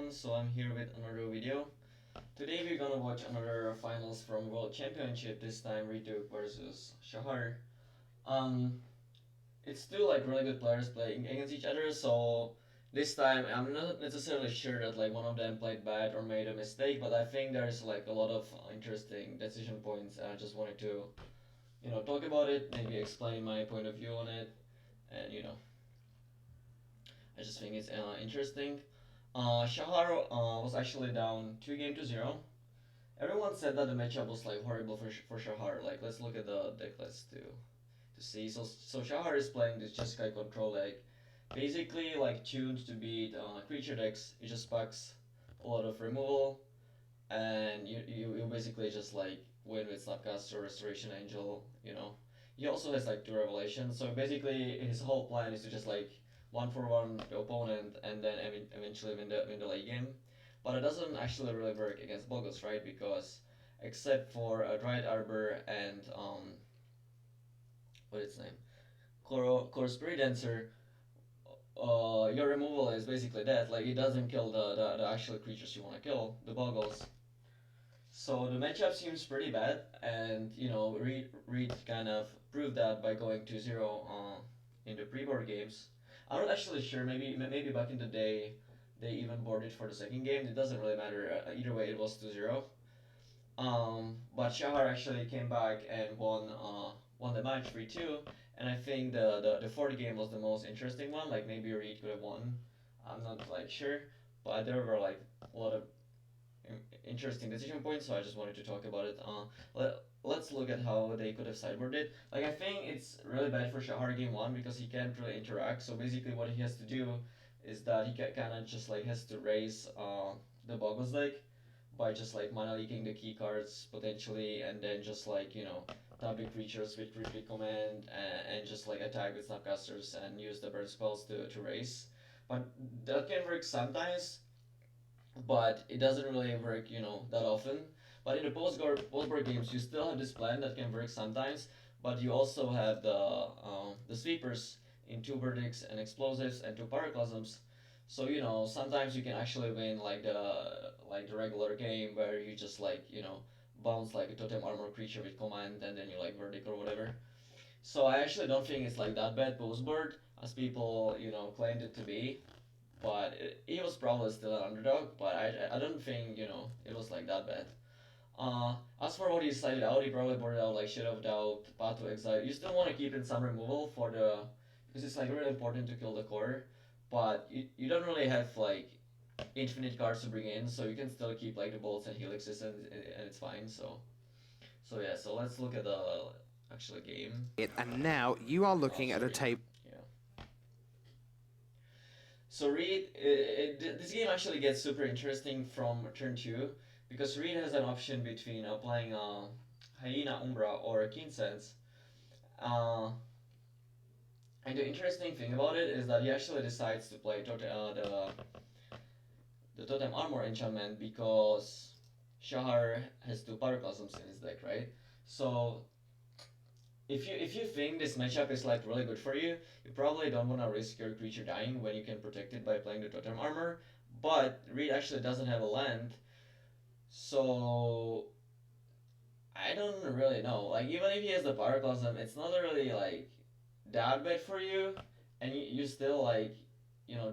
everyone, so I'm here with another video. Today we're gonna watch another finals from World Championship, this time Reid versus Shahar. Um, it's two like really good players playing against each other, so this time I'm not necessarily sure that like one of them played bad or made a mistake, but I think there's like a lot of interesting decision points and I just wanted to, talk about it, maybe explain my point of view on it, and I just think it's interesting. Shahar was actually down 2-0. Everyone said that the matchup was like horrible for Shahar. Like let's look at the deck list to see. So Shahar is playing this Jeskai control deck, basically like tuned to beat creature decks. It just packs a lot of removal, and you basically just like win with Snapcaster, Restoration Angel. He also has like two revelations. So basically his whole plan is to just like one for one the opponent and then eventually win the late game. But it doesn't actually really work against Boggles, right? Because except for a Dried Arbor and what is its name? Core Spirit Dancer, your removal is basically dead. Like it doesn't kill the actual creatures you want to kill, the Boggles. So the matchup seems pretty bad, and Reid kind of proved that by going 2-0 in the pre-board games. I'm not actually sure. Maybe back in the day they even boarded for the second game. It doesn't really matter. Either way, it was 2-0. But Shahar actually came back and won the match 3-2. And I think the fourth game was the most interesting one. Like maybe Reid could have won. I'm not like sure, but there were like a lot of interesting decision points, so I just wanted to talk about it. Let's look at how they could have sideboarded. Like I think it's really bad for Shahar game one because he can't really interact. So basically, what he has to do is that he kind of just like has to raise the Boggles deck by just like mana leaking the key cards potentially, and then just like tapping creatures with Critic Command and just like attack with Snapcasters and use the burn spells to raise. But that can work sometimes, but it doesn't really work, that often. But in the post-board games, you still have this plan that can work sometimes, but you also have the sweepers in two verdicts and explosives and two pyroclasms. So sometimes you can actually win like the regular game where you just like bounce like a totem armor creature with command and then you like verdict or whatever. So I actually don't think it's like that bad post-board as people claimed it to be, but he was probably still an underdog. But I don't think it was like that bad. As for what he decided out, he probably boarded out like Shadow of Doubt, Path to Exile. You still want to keep in some removal for the because it's like really important to kill the core, but you don't really have like infinite cards to bring in, so you can still keep like the bolts and helixes and it's fine. So yeah, so let's look at the actual game. And now you are looking at a tape. Yeah. So Reid, this game actually gets super interesting from turn 2 because Reid has an option between applying Hyena Umbra or Keen Sense. Uh, and the interesting thing about it is that he actually decides to play the Totem Armor enchantment because Shahar has two Pyroclasms in his deck, right? So if you think this matchup is like really good for you, you probably don't want to risk your creature dying when you can protect it by playing the Totem Armor. But Reid actually doesn't have a land, so I don't really know. Like even if he has the Pyroclasm, it's not really like that bad for you, and you still like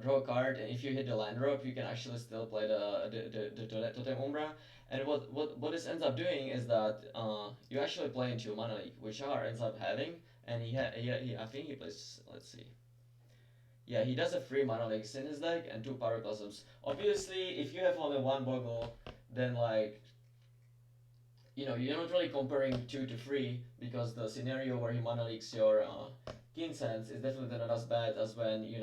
draw a card, and if you hit the land drop, you can actually still play the Totem Umbra. And what this ends up doing is that you actually play into a Mana Leak, which Shahar ends up having, and he I think he plays, let's see. Yeah, he does have 3 Mana Leaks in his deck and 2 Pyroclasms. Obviously, if you have only one Boggle, then like you're not really comparing 2 to 3 because the scenario where he Mana Leaks your Keen Sense is definitely not as bad as when you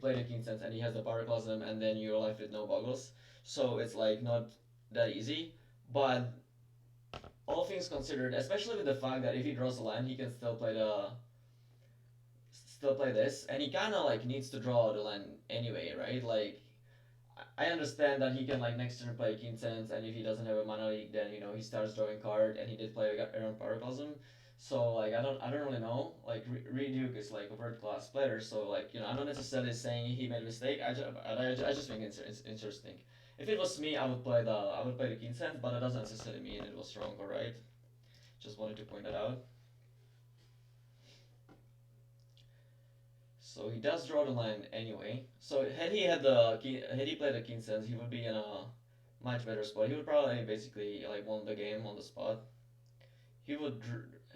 play the Keen Sense and he has the Pyroclasm and then you're left with no Boggles. So it's like not that easy, but all things considered, especially with the fact that if he draws a land, he can still play this, and he kind of like needs to draw the land anyway, right? Like I understand that he can like next turn play Keen Sense, and if he doesn't have a Mana Leak, then he starts drawing card, and he did play around Pyroclasm. So like I don't really know. Like Reid Duke is like a world class player. So like I'm not necessarily saying he made a mistake. I just think it's interesting. If it was me, I would play the king sense, but it doesn't necessarily mean it was wrong or right. Just wanted to point that out. So he does draw the line anyway. So had he played the king sense, he would be in a much better spot. He would probably basically like won the game on the spot. He would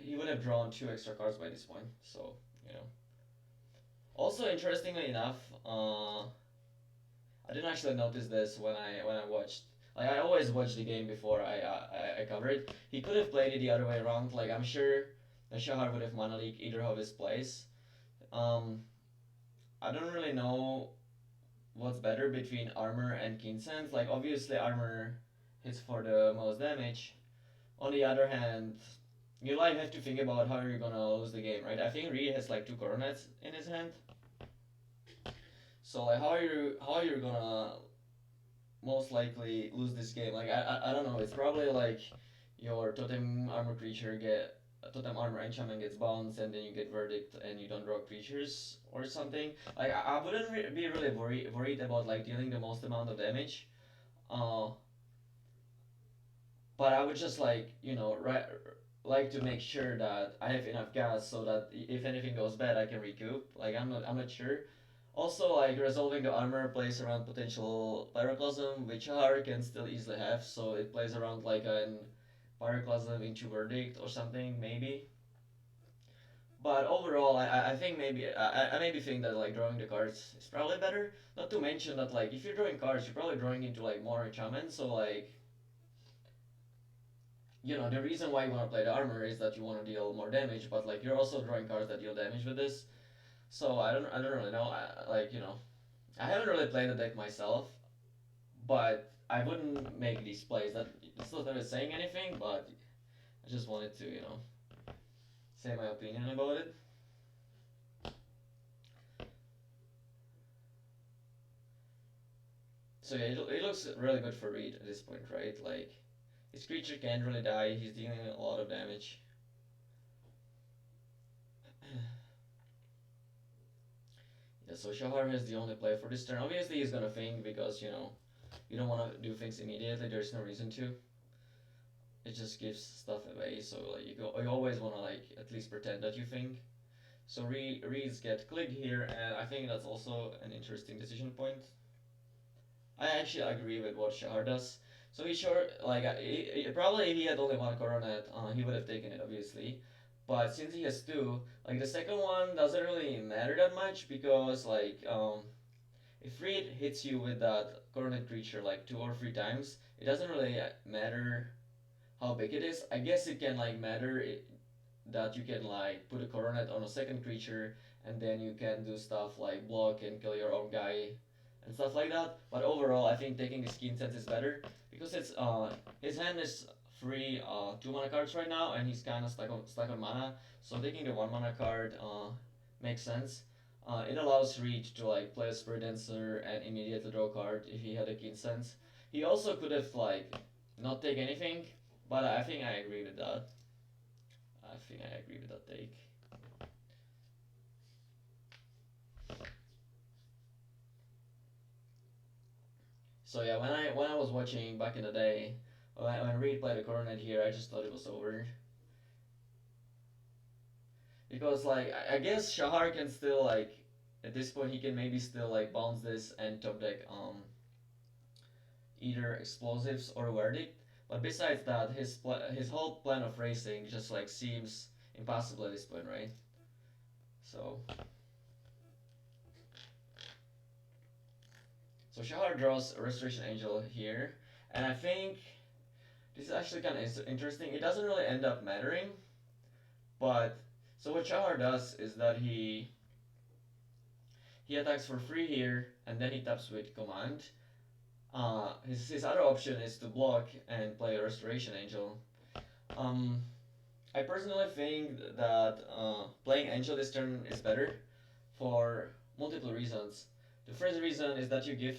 he would have drawn two extra cards by this point. So you know. Also, interestingly enough, I didn't actually notice this when I watched. Like I always watch the game before I cover it. He could have played it the other way around. Like I'm sure the Shahar would have mana leak either of his plays. Um, I don't really know what's better between armor and keen sense. Like obviously armor hits for the most damage. On the other hand, you like have to think about how you're gonna lose the game, right? I think Reid has like two coronets in his hand. So like how are you gonna most likely lose this game? Like I don't know. It's probably like your totem armor creature get totem armor enchantment gets bounced and then you get verdict and you don't draw creatures or something. Like I wouldn't be really worried about like dealing the most amount of damage. Uh, but I would just like to make sure that I have enough gas so that if anything goes bad, I can recoup. Like I'm not sure. Also, like resolving the armor plays around potential pyroclasm, which Shahar can still easily have. So it plays around like an pyroclasm into verdict or something maybe. But overall, I think I maybe think that like drawing the cards is probably better. Not to mention that like if you're drawing cards, you're probably drawing into like more enchantments. So like the reason why you want to play the armor is that you want to deal more damage, but like you're also drawing cards that deal damage with this. So I don't really know. I haven't really played the deck myself, but I wouldn't make these plays. That it's not that it's saying anything, but I just wanted to say my opinion about it. So yeah, it looks really good for Reid at this point, right? Like his creature can't really die. He's dealing a lot of damage. Yeah, so Shahar has the only play for this turn. Obviously, he's gonna think because you don't want to do things immediately. There's no reason to. It just gives stuff away. So like you always want to like at least pretend that you think. So Reeds get click here, and I think that's also an interesting decision point. I actually agree with what Shahar does. So he sure like probably if he had only one coronet, he would have taken it obviously. But since he has two, like the second one doesn't really matter that much because if Reed hits you with that coronet creature like two or three times, it doesn't really matter how big it is. I guess it can like matter that you can like put a coronet on a second creature and then you can do stuff like block and kill your own guy and stuff like that. But overall, I think taking the skin sense is better because it's his hand is free 2 mana cards right now and he's kind of stuck on mana. So taking the 1 mana card makes sense. It allows Reed to like play a Spirit Dancer and immediately draw a card if he had a keen sense. He also could have like not take anything, but I think I agree with that. I think I agree with that take. So yeah, when I was watching back in the day, when Reed played the Coronet here, I just thought it was over. Because like I guess Shahar can still like at this point he can maybe still like bounce this and top deck either explosives or verdict. But besides that, his whole plan of racing just like seems impossible at this point, right? So Shahar draws a Restoration Angel here, and I think this is actually kind of interesting. It doesn't really end up mattering, but so what Shahar does is that he attacks for free here, and then he taps with command. His other option is to block and play a Restoration Angel. Um, I personally think that playing Angel this turn is better for multiple reasons. The first reason is that you give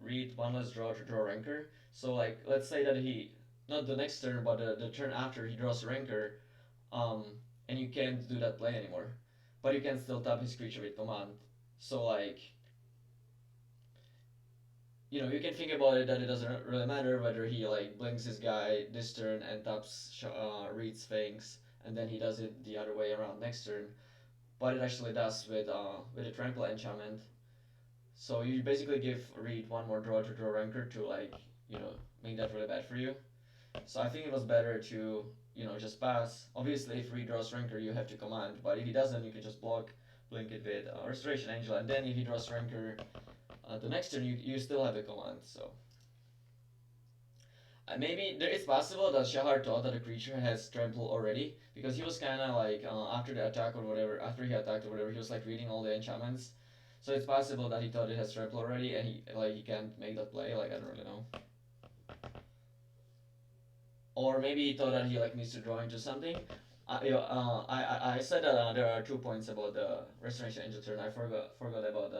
Reed one less draw to draw Ranker. So like let's say that he not the next turn but the turn after he draws Ranker, um, and you can't do that play anymore. But you can still tap his creature with command. So like, you can think about it that it doesn't really matter whether he like blinks his guy this turn and taps Reid's Sphinx, and then he does it the other way around next turn. But it actually does with a trample enchantment. So you basically give Reid one more draw to draw Rancor to like make that really bad for you. So I think it was better to just pass. Obviously, if Reid draws Rancor, you have to command. But if he doesn't, you can just block, blink it with Restoration Angel, and then if he draws Rancor, the next turn you still have a command. So maybe it's possible that Shahar thought that the creature has trample already because he was kind of like after the attack or whatever, after he attacked or whatever, he was like reading all the enchantments. So it's possible that he thought it has trample already and he can't make that play. Like I don't really know. Or maybe he thought that he like needs to draw into something. I said that there are 2 points about the Restoration Angel turn. I forgot about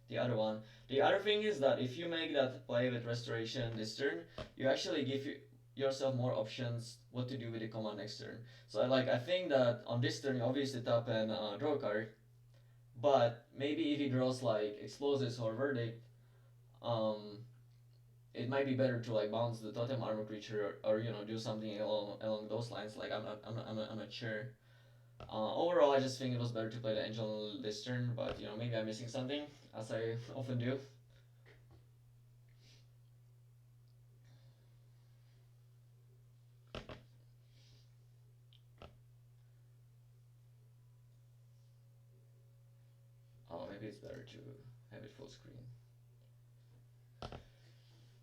the other one. The other thing is that if you make that play with Restoration this turn, you actually give yourself more options what to do with the command next turn. So I think that on this turn you obviously tap and draw a card, but maybe if he draws like Explosives or Verdict, um, it might be better to like bounce the totem armor creature or do something along those lines. Like I'm not sure. Overall, I just think it was better to play the angel this turn, but maybe I'm missing something as I often do. Maybe it's better to have it full screen.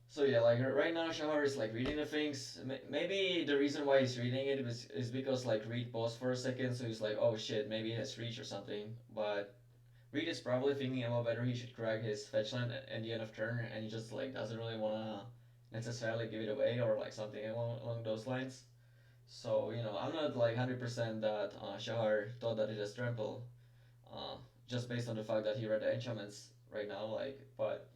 So yeah, like right now Shahar is like reading the things. Maybe the reason why he's reading it is because like Reid paused for a second, so he's like, oh shit, maybe it has reach or something. But Reid is probably thinking about whether he should crack his fetch land at the end of turn, and he just like doesn't really wanna necessarily give it away or like something along those lines. So I'm not like 100% that Shahar thought that it has trample, uh, just based on the fact that he read the enchantments right now. Like, but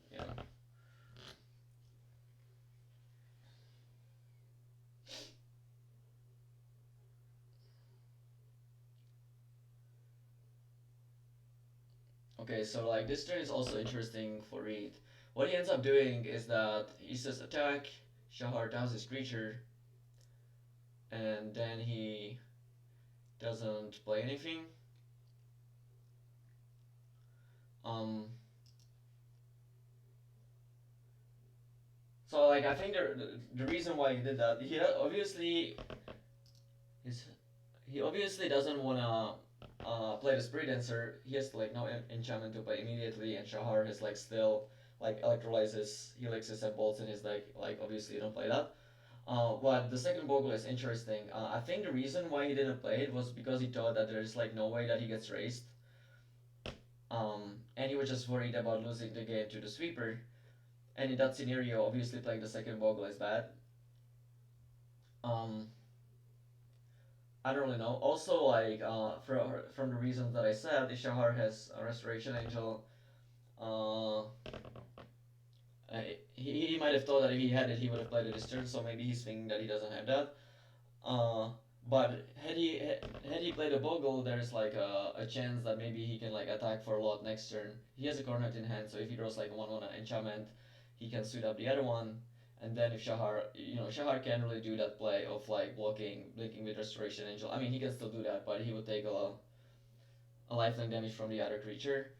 Okay, so like this turn is also interesting for Reid. What he ends up doing is that he says attack, Shahar downs his creature, and then he doesn't play anything. Um, so like I think the reason why he did that, he obviously doesn't wanna play the Spirit Dancer. He has like no enchantment to play immediately, and Shahar has like still like electrolyzes, helixes, and bolts in his deck. Like obviously you don't play that. But the second Bogle is interesting. I think the reason why he didn't play it was because he thought that there's like no way that he gets raised. And he was just worried about losing the game to the sweeper. And in that scenario, obviously playing the second Bogle is bad. Um, I don't really know. Also, like from the reasons that I said, Shahar has a Restoration Angel. Uh, he might have thought that if he had it, he would have played it this turn. So maybe he's thinking that he doesn't have that. Uh, but had he played a Bogle, there's like a chance that maybe he can like attack for a lot next turn. He has a Coronet in hand, so if he draws like 1/1 enchantment, he can suit up the other one. And then if Shahar can't really do that play of like blocking, blinking with Restoration Angel. I mean, he can still do that, but he would take a lifelink damage from the other creature.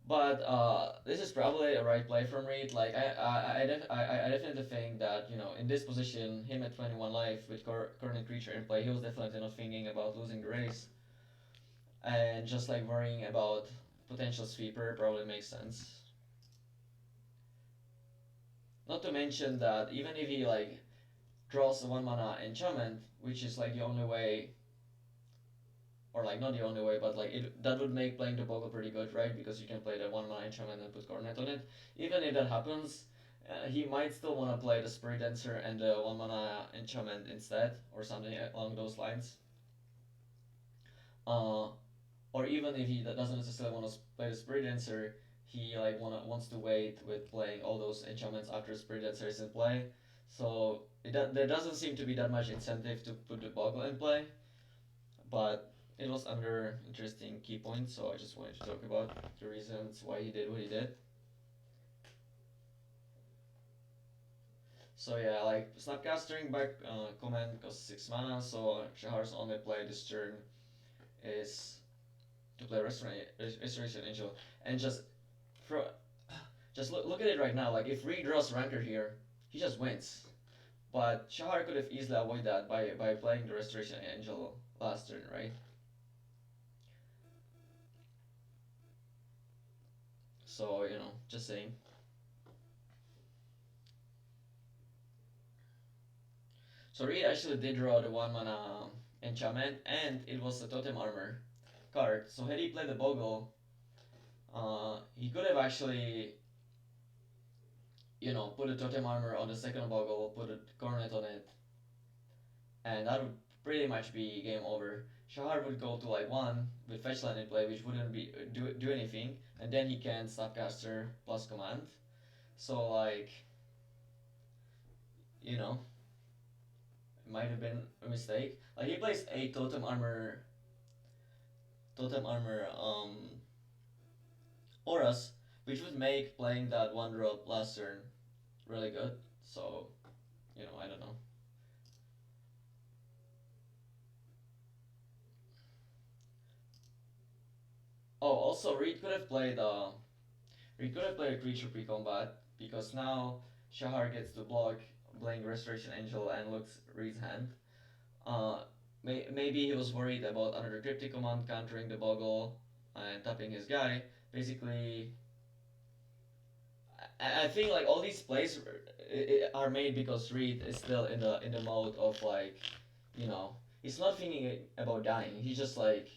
But this is probably a right play from Reid. Like I definitely think that in this position, him at 21 life with current creature in play, he was definitely not thinking about losing the race, and just like worrying about potential sweeper probably makes sense. Not to mention that even if he like draws a 1 mana enchantment, which is like the only way, or like not the only way, but like that would make playing the Bogle pretty good, right? Because you can play the 1 mana enchantment and put Coronet on it. Even if that happens, he might still want to play the Spirit Dancer and the 1 mana enchantment instead, or something along those lines. Uh, or even if he doesn't necessarily want to play the Spirit Dancer, he like wants to wait with playing all those enchantments after Spirit Dancer is in play. So there doesn't seem to be that much incentive to put the Bogle in play, but it was under interesting key points, so I just wanted to talk about the reasons why he did what he did. So yeah, like Snapcastering back command costs 6 mana, so Shahar's only play this turn is to play Restoration Angel, and for just look at it right now. Like if Reid draws Rancor here, he just wins. But Shahar could have easily avoided that by playing the Restoration Angel last turn, right? So just saying. So Reid actually did draw the 1 mana enchantment, and it was a Totem Armor card. So had he played the Bogle, he could have actually, put a Totem Armor on the second Bogle, put a Coronet on it, and that would pretty much be game over. Shahar would go to like 1 with fetch land in play, which wouldn't be do anything, and then he can Snapcaster plus command. So like, it might have been a mistake. Like he plays 8 totem armor auras, which would make playing that 1 drop last turn really good. So, I don't know. Oh, also Reid could have played a creature pre-combat because now Shahar gets to block playing Restoration Angel and looks Reid's hand. Uh, maybe he was worried about another cryptic command countering the Boggle and tapping his guy. Basically, I think like all these plays are made because Reid is still in the mode of like, he's not thinking about dying. He just like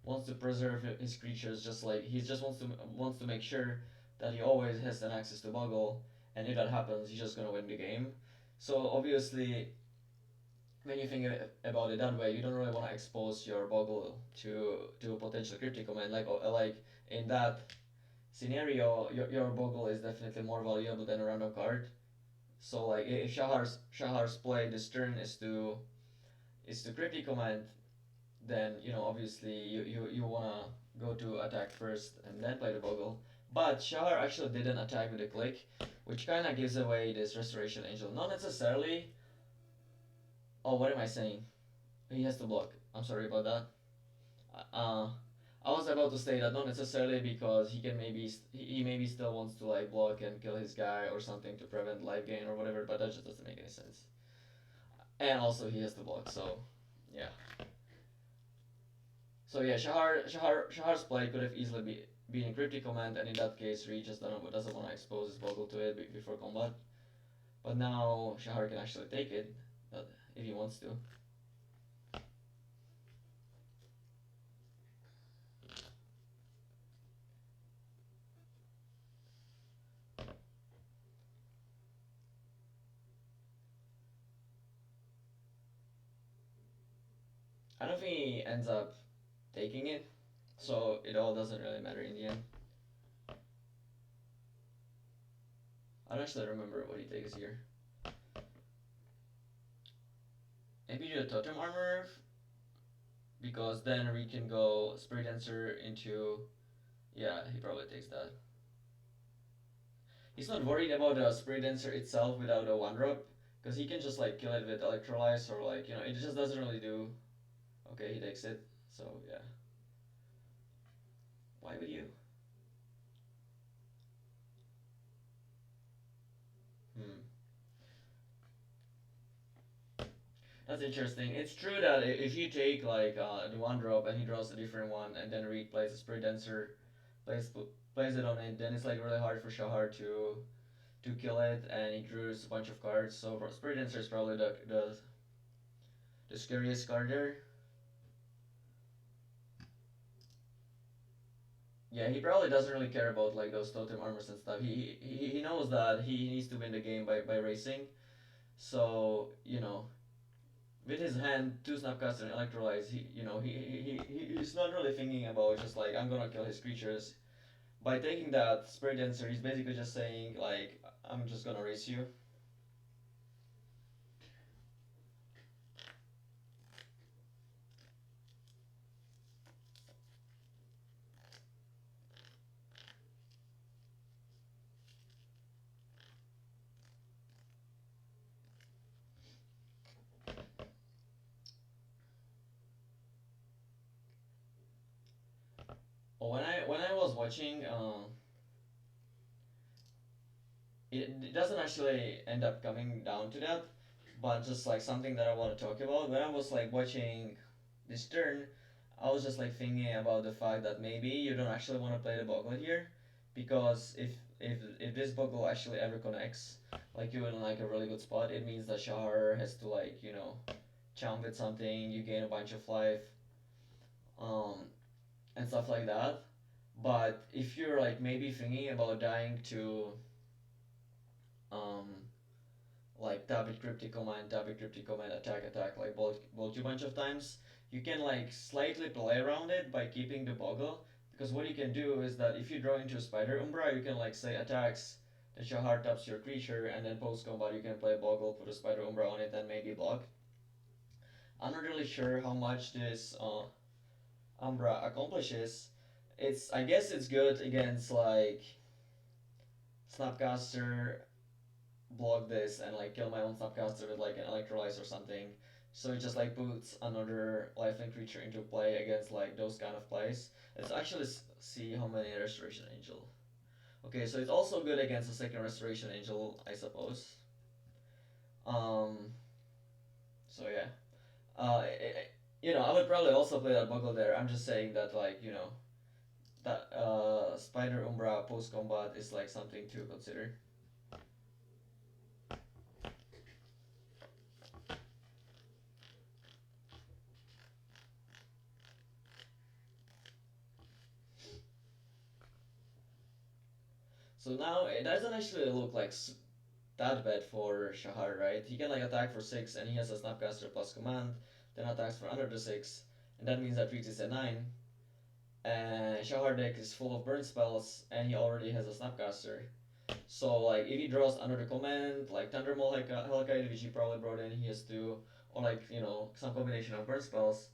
wants to preserve his creatures. Just like he just wants to make sure that he always has an access to Boggle, and if that happens, he's just gonna win the game. So obviously, when you think about it that way, you don't really want to expose your Boggle to a potential cryptic command. Like in that scenario, your Boggle is definitely more valuable than a random card. So like if Shahar's play this turn is to cryptic command, then obviously you wanna go to attack first and then play the Boggle. But Shahar actually didn't attack with a click, which kind of gives away this Restoration Angel. Not necessarily. Oh, what am I saying? He has to block. I'm sorry about that. Uh, I was about to say that not necessarily because he maybe still wants to like block and kill his guy or something to prevent life gain or whatever, but that just doesn't make any sense. And also he has to block, so yeah. So yeah, Shahar's play could have easily been in cryptic command, and in that case, Reid just doesn't want to expose his Boggle to it before combat. But now Shahar can actually take it, if he wants to. I don't think he ends up taking it, so it all doesn't really matter in the end. I don't actually remember what he takes here. Maybe do a Totem Armor, because then we can go Spirit Dancer into. Yeah, he probably takes that. He's not worried about the Spirit Dancer itself without a 1 drop, because he can just like kill it with Electrolyze or like, it just doesn't really do. Okay, he takes it, so yeah. Why would you? Hmm. That's interesting. It's true that if you take like the 1 drop and he draws a different one, and then Reid plays a Spirit Dancer, plays plays it on it, then it's like really hard for Shahar to kill it, and he draws a bunch of cards. So Spirit Dancer is probably the scariest card there. Yeah, he probably doesn't really care about like those totem armors and stuff. He knows that he needs to win the game by racing. So with his hand, two Snapcaster and Electrolyze, he's not really thinking about just like I'm gonna kill his creatures. By taking that Spirit Dancer, he's basically just saying like I'm just gonna race you. watching, it doesn't actually end up coming down to that, but just like something that I want to talk about. When I was like watching this turn, I was just like thinking about the fact that maybe you don't actually want to play the Boggle here, because if this Boggle actually ever connects, like you're in like a really good spot, it means that Shahar has to like chomp with something, you gain a bunch of life, um, and stuff like that. But if you're like maybe thinking about dying to um, like tap it cryptic command, attack, like bolt you a bunch of times, you can like slightly play around it by keeping the boggle. Because what you can do is that if you draw into a spider umbra, you can like say attacks, then Shahar taps your creature, and then post combat you can play boggle, put a spider umbra on it, and maybe block. I'm not really sure how much this umbra accomplishes. I guess it's good against like Snapcaster, block this and like kill my own Snapcaster with like an Electrolyze or something. So it just like puts another lifelink creature into play against like those kind of plays. Let's actually see how many Restoration Angel. Okay, so it's also good against the second Restoration Angel, I suppose. Um, so yeah. I would probably also play that Buggle there. I'm just saying that like, that Spider Umbra post combat is like something to consider. So now it doesn't actually look like that bad for Shahar, right? He can like attack for 6 and he has a Snapcaster plus command, then attacks for under the 6, and that means that Reid is at 9. And Shahar deck is full of burn spells and he already has a Snapcaster. So like if he draws under the command, like Thundermaul Hellkite, which he probably brought in, he has to, or like, some combination of burn spells,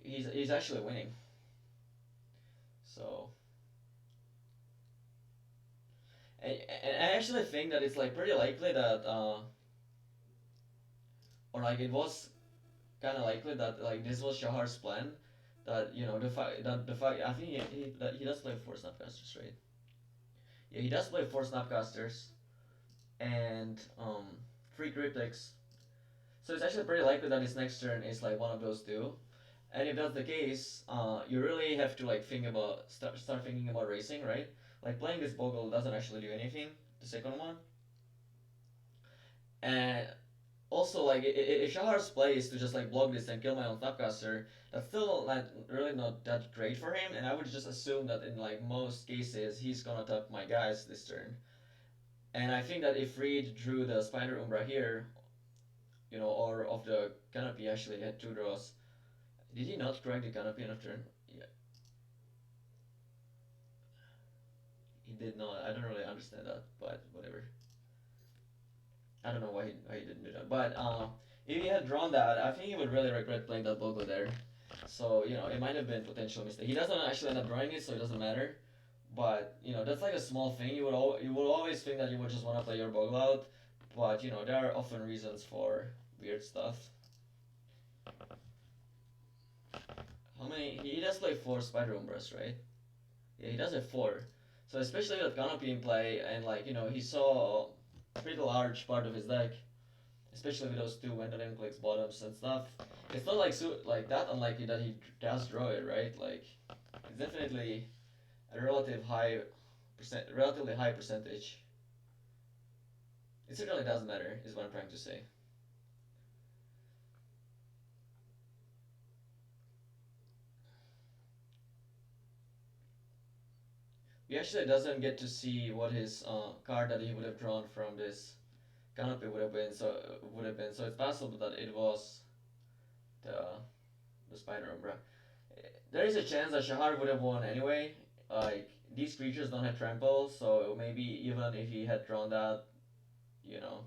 he's actually winning. So and I actually think that it's like pretty likely that or like it was kind of likely that like this was Shahar's plan. That the fact I think he does play 4 Snapcasters, right? Yeah, he does play 4 Snapcasters and 3 Cryptics. So it's actually pretty likely that his next turn is like one of those two. And if that's the case, you really have to like start thinking about racing, right? Like playing this Bogle doesn't actually do anything. The second one, and also like if Shahar's play is to just like block this and kill my own Snapcaster, that's still like really not that great for him. And I would just assume that in like most cases he's gonna tap my guys this turn. And I think that if Reid drew the Spider Umbra here, or of the Canopy actually had 2 draws. Did he not crack the Canopy on a turn? Yeah, he did not. I don't really understand that, but whatever. I don't know why he didn't do that. But if he had drawn that, I think he would really regret playing that Bogo there. So it might have been potential mistake. He doesn't actually end up drawing it, so it doesn't matter. But that's like a small thing. You would always think that you would just want to play your Bogo out, but there are often reasons for weird stuff. How many? He does play 4 Spider Umbras, right? Yeah, he does have 4. So especially with Canopy in play, and like he saw a pretty large part of his deck, especially with those 2 Wendell clicks bottoms and stuff. It's not like that unlikely that he does draw it, right? Like it's definitely a relatively high percentage. It certainly does matter, is what I'm trying to say. We actually doesn't get to see what his card that he would have drawn from this Canopy would have been. So it's possible that it was the the Spider Umbra. There is a chance that Shahar would have won anyway. Like these creatures don't have trample, so maybe even if he had drawn that, you know,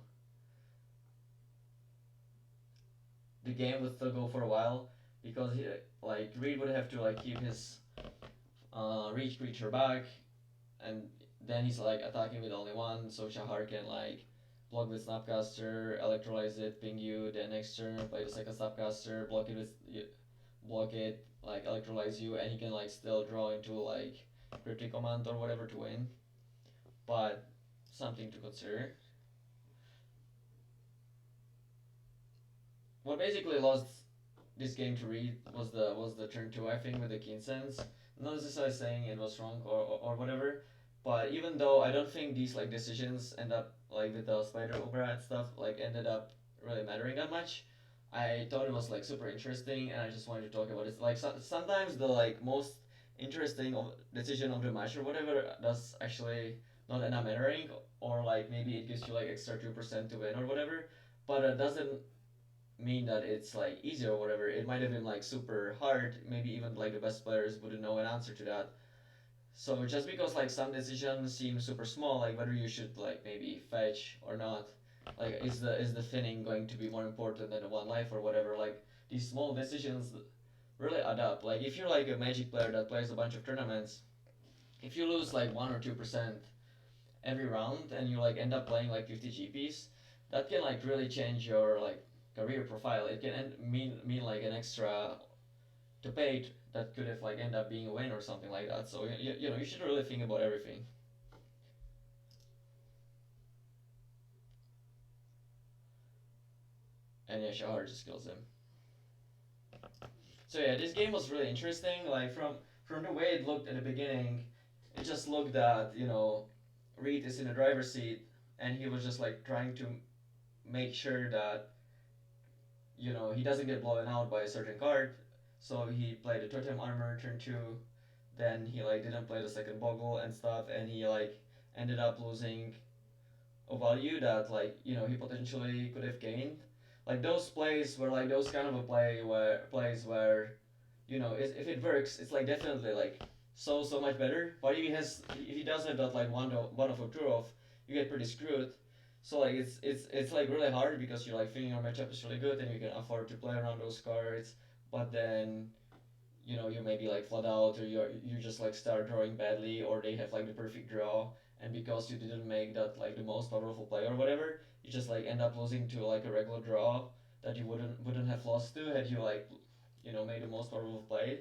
the game would still go for a while because Reid would have to like keep his reach creature back, and then he's like attacking with only one, so Shahar can like block with Snapcaster, electrolyze it, ping you, then next turn play the second Snapcaster, block it, like electrolyze you, and he can like still draw into like cryptic command or whatever to win, but something to consider. What basically lost this game to Reid was the turn two, I think, with the Keen Sense. Not necessarily saying it was wrong or whatever, but even though I don't think these like decisions end up like with the Spider Opera and stuff like ended up really mattering that much, I thought it was like super interesting and I just wanted to talk about it. Like sometimes the like most interesting decision of the match or whatever does actually not end up mattering, or like maybe it gives you like extra 2% to win or whatever, but it doesn't mean that it's like easy or whatever. It might have been like super hard. Maybe even like the best players wouldn't know an answer to that. So just because like some decisions seem super small, like whether you should like maybe fetch or not, like is the thinning going to be more important than the one life or whatever? Like these small decisions really add up. Like if you're like a Magic player that plays a bunch of tournaments, if you lose like 1 or 2% every round and you like end up playing like 50 GPs, that can like really change your like career profile. It can mean like an extra to pay that could have like end up being a win or something like that. So you know you should really think about everything. And yeah, Shahar just kills him. So yeah, this game was really interesting. Like from the way it looked at the beginning, it just looked that Reid is in the driver's seat, and he was just like trying to make sure that he doesn't get blown out by a certain card. So he played the totem armor turn two, then he like didn't play the second boggle and stuff, and he like ended up losing a value that like he potentially could have gained. Like those plays were like those kind of a plays where if it works, it's like definitely like so much better. But if he does have that like one of a two off, you get pretty screwed. So like it's like really hard because you're like feeling your matchup is really good and you can afford to play around those cards, but then you maybe like flood out or you just like start drawing badly or they have like the perfect draw, and because you didn't make that like the most powerful play or whatever, you just like end up losing to like a regular draw that you wouldn't have lost to had you like made the most powerful play.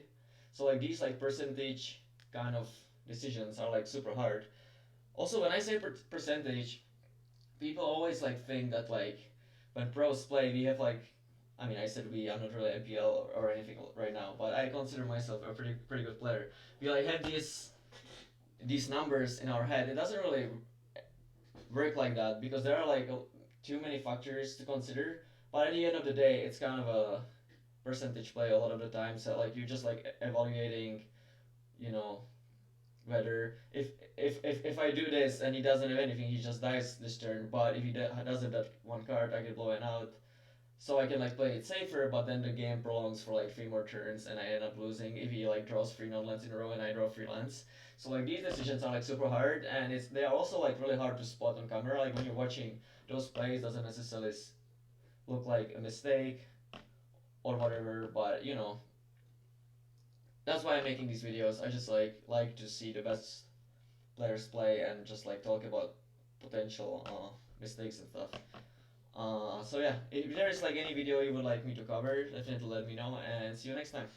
So like these like percentage kind of decisions are like super hard. Also, when I say percentage, people always like think that like when pros play, we have like, I mean, I said I'm not really MPL or anything right now, but I consider myself a pretty good player. We like have these numbers in our head. It doesn't really work like that because there are like too many factors to consider. But at the end of the day, it's kind of a percentage play a lot of the time. So like you're just like evaluating, you know, whether if I do this and he doesn't have anything, he just dies this turn. But if he does have that one card, I get blown out. So I can like play it safer, but then the game prolongs for like 3 more turns, and I end up losing if he like draws 3 non-lands in a row and I draw 3 lands. So like these decisions are like super hard, and they are also like really hard to spot on camera. Like when you're watching those plays, doesn't necessarily look like a mistake or whatever, but that's why I'm making these videos. I just like to see the best players play and just like talk about potential mistakes and stuff. So yeah, if there is like any video you would like me to cover, definitely let me know and see you next time.